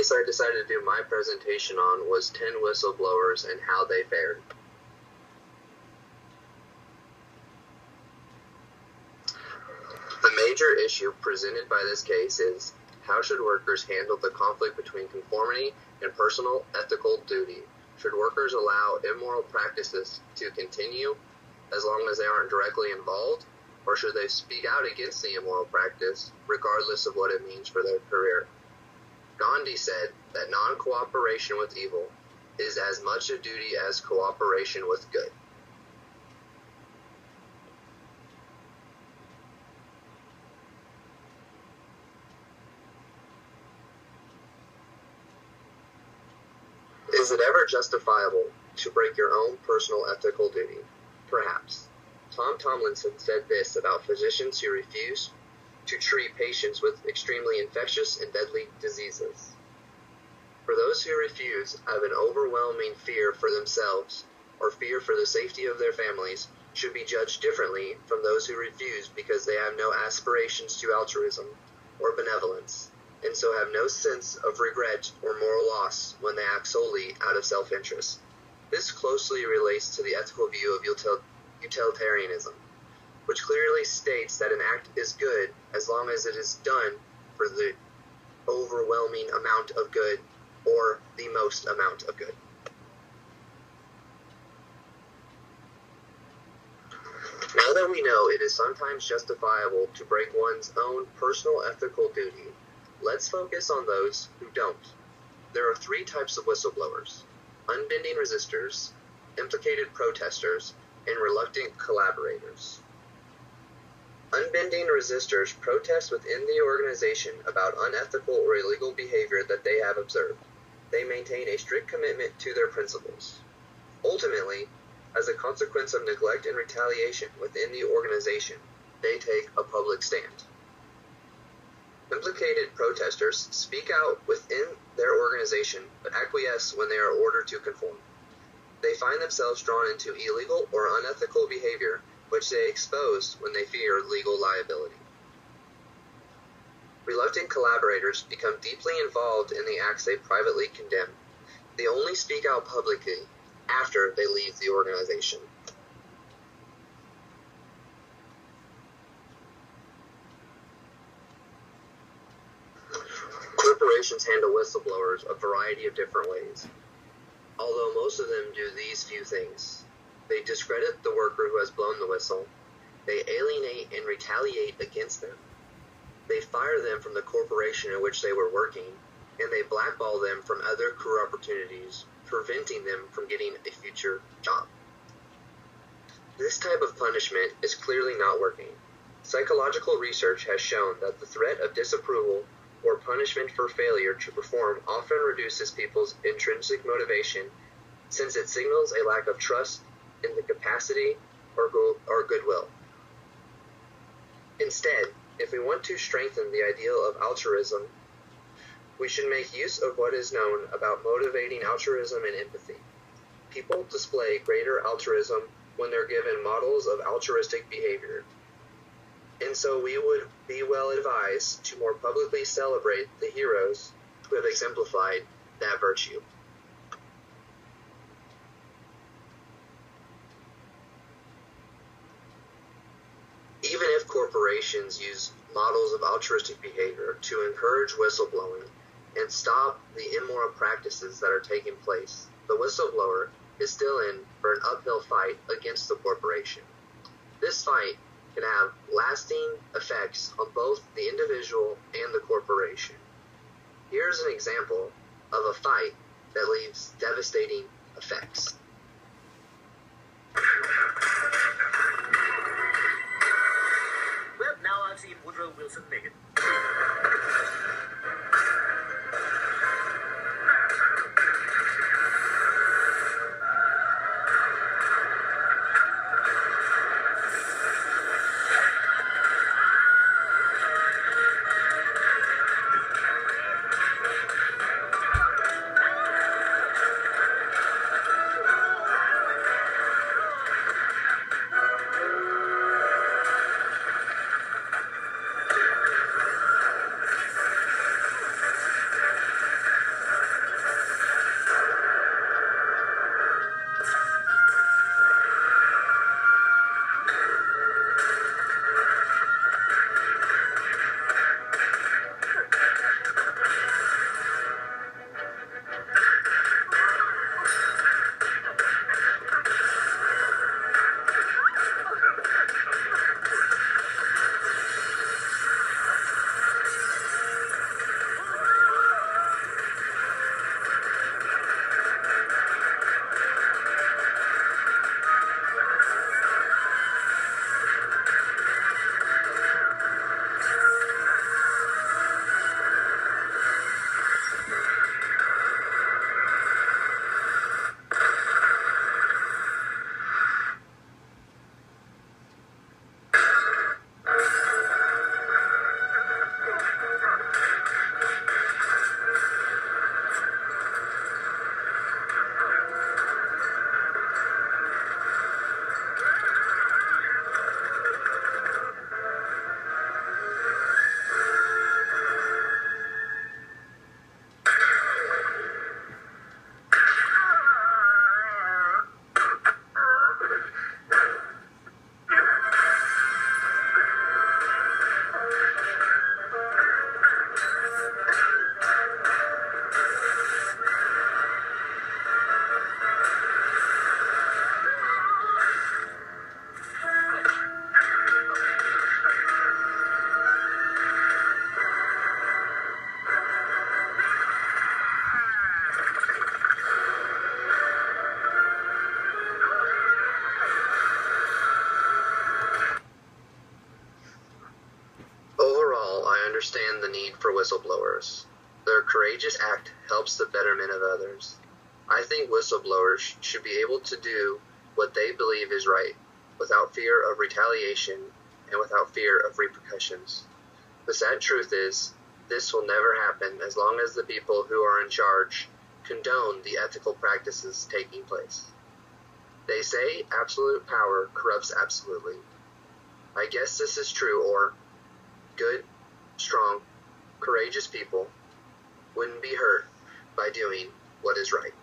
case I decided to do my presentation on was 10 whistleblowers and how they fared. The major issue presented by this case is, how should workers handle the conflict between conformity and personal ethical duty? Should workers allow immoral practices to continue as long as they aren't directly involved, or should they speak out against the immoral practice regardless of what it means for their career? Gandhi said that non-cooperation with evil is as much a duty as cooperation with good. Is it ever justifiable to break your own personal ethical duty? Perhaps. Tom Tomlinson said this about physicians who refuse to treat patients with extremely infectious and deadly diseases. For those who refuse have an overwhelming fear for themselves or fear for the safety of their families should be judged differently from those who refuse because they have no aspirations to altruism or benevolence, and so have no sense of regret or moral loss when they act solely out of self-interest. This closely relates to the ethical view of utilitarianism, which clearly states that an act is good as long as it is done for the overwhelming amount of good or the most amount of good. Now that we know it is sometimes justifiable to break one's own personal ethical duty, let's focus on those who don't. There are 3 types of whistleblowers: unbending resistors, implicated protesters, and reluctant collaborators. Unbending resistors protest within the organization about unethical or illegal behavior that they have observed. They maintain a strict commitment to their principles. Ultimately, as a consequence of neglect and retaliation within the organization, they take a public stand. Implicated protesters speak out within their organization but acquiesce when they are ordered to conform. They find themselves drawn into illegal or unethical behavior, which they expose when they fear legal liability. Reluctant collaborators become deeply involved in the acts they privately condemn. They only speak out publicly after they leave the organization. Corporations handle whistleblowers a variety of different ways. Although most of them do these few things: they discredit the worker who has blown the whistle, they alienate and retaliate against them, they fire them from the corporation in which they were working, and they blackball them from other career opportunities, preventing them from getting a future job. This type of punishment is clearly not working. Psychological research has shown that the threat of disapproval or punishment for failure to perform often reduces people's intrinsic motivation, since it signals a lack of trust in the capacity or goodwill. Instead, if we want to strengthen the ideal of altruism, we should make use of what is known about motivating altruism and empathy. People display greater altruism when they're given models of altruistic behavior, and so we would be well advised to more publicly celebrate the heroes who have exemplified that virtue. Even if corporations use models of altruistic behavior to encourage whistleblowing and stop the immoral practices that are taking place, the whistleblower is still in for an uphill fight against the corporation. This fight can have lasting effects on both the individual and the corporation. Here's an example of a fight that leaves devastating effects. Well, now I've seen Woodrow Wilson naked. understand the need for whistleblowers. Their courageous act helps the betterment of others. I think whistleblowers should be able to do what they believe is right, without fear of retaliation and without fear of repercussions. The sad truth is, this will never happen as long as the people who are in charge condone the ethical practices taking place. They say absolute power corrupts absolutely. I guess this is true, or good, strong, courageous people wouldn't be hurt by doing what is right.